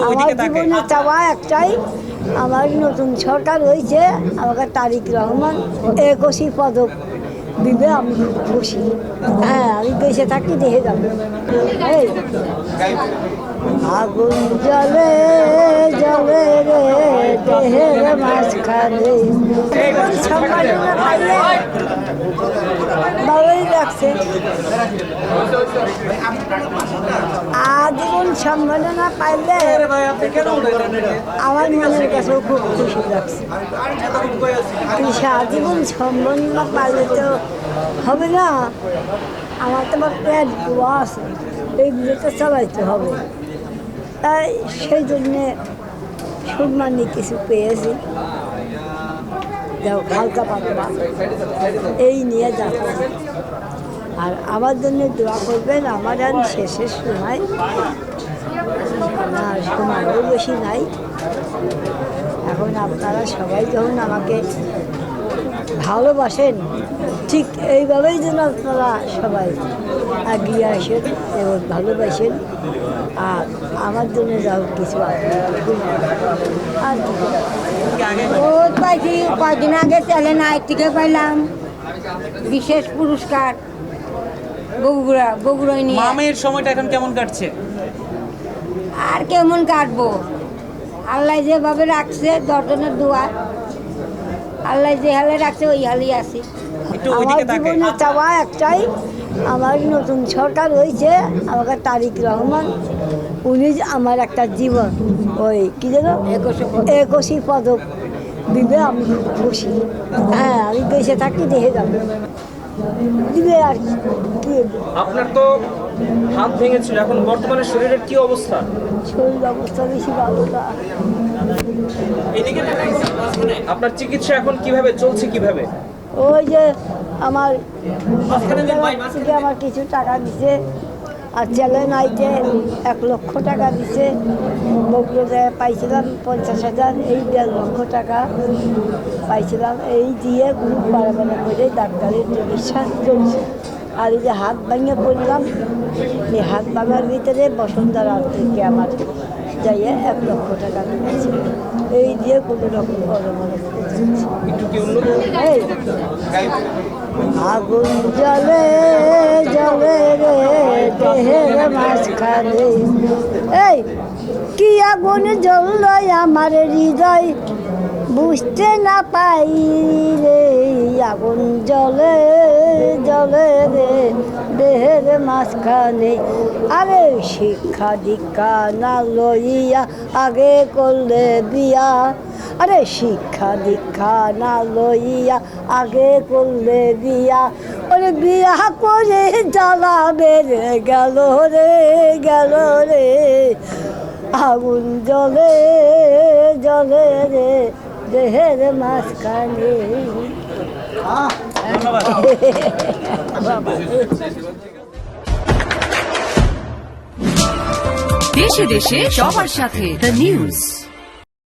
আমার জীবনে চাওয়া একটাই, আমার নতুন সরকার হয়েছে, আমাকে তারেক রহমান 21 পদক দিবে, আমি খুব খুশি। হ্যাঁ, আমি বেঁচে থাকি দেখে যাবো। এই আগুন জ্বলে জ্বলে রে দেহের মাঝখানে, সম্মাননা পাইলে ভালোই লাগছে। আজীবন সম্মাননা পাইলে আমার মনের কাছেও খুব খুশি লাগছে। কিন্তু আজীবন সম্মাননা পাইলে তো হবে না, আমার তো আমার পেট গোয়া আছে, এইগুলো তো চালাইতে হবে। তাই সেই জন্যে সম্মানী কিছু পেয়েছি, যাও হালকা পাতলা এই নিয়ে যাচ্ছে। আর আমার জন্য দোয়া করবেন, আমার আর শেষের সময় না, সময়ও বেশি নাই। এখন আপনারা সবাই যখন আমাকে ভালোবাসেন, ঠিক এইভাবেই যেন আপনারা সবাই এগিয়ে আসেন এবং ভালোবাসেন। আর আমার জন্য যাও কিছু আর ও পাইছি, কয়দিন আগে চ্যানেল নাইট থেকে পাইলাম বিশেষ পুরস্কার বগুড়ায় নিয়ে। মামের সময়টা এখন কেমন কাটছে? আর কেমন কাটবো, আল্লাহ যেভাবে রাখছে, দর্শনের দোয়া, আল্লাহ যে হালে রাখছে ওই হালেই আছি। আমার জীবনে চাওয়া একটাই, আমার নতুন সরকার হয়েছে, আমাকে তারেক রহমান, উনি আমার একটা জীবন ওই কি যেন 21 পদক দিবে, আমি খুব খুশি। হ্যাঁ, আমি বেঁচে থাকি দেখে যাবো দিবে। আর কি আপনার তো হাত ভেঙেছিল, এখন বর্তমানে শরীরের কি অবস্থা? শরীর অবস্থা বেশি ভালো না। আপনার চিকিৎসা এখন কিভাবে চলছে, কিভাবে? ওই যে আমার থেকে আমার কিছু টাকা দিছে, আর চ্যালেঞ্জ নাইতে 1 লক্ষ টাকা দিছে, বগুড়াতে পাইছিলাম 50,000, এই 1.5 লক্ষ টাকা পাইছিলাম। এই দিয়ে গ্রুপ বাড়াবাড়া করে ডাক্তারের চিকিৎসা চলছে। আর এই যে হাত ভাঙে পড়লাম, এই হাত ভাঙার ভিতরে বসুন্ধরা থেকে আমার যাইয়ে 1 লক্ষ টাকা দিয়েছে। এই দিয়ে কোনো রকম আগুন জ্বলে জ্বলে রে দেহের মাঝখানে, এই কি আগুন জ্বলল আমার হৃদয় বুঝতে না পাই রে, আগুন জ্বলে জ্বলে রে দেহের মাঝখানে। আরে শিক্ষা দীক্ষা না লইয়া আগে করলে বিয়া, আরে শিক্ষা দীক্ষা না লইয়া আগে করলে বিয়া, ওরে বিয়া করে জ্বালা বেড়ে গেল রে গেল রে, আগুন জ্বলে জ্বলে রে দেহের মাঝখানে। দেশে দেশে সবার সাথে দ্য নিউজ।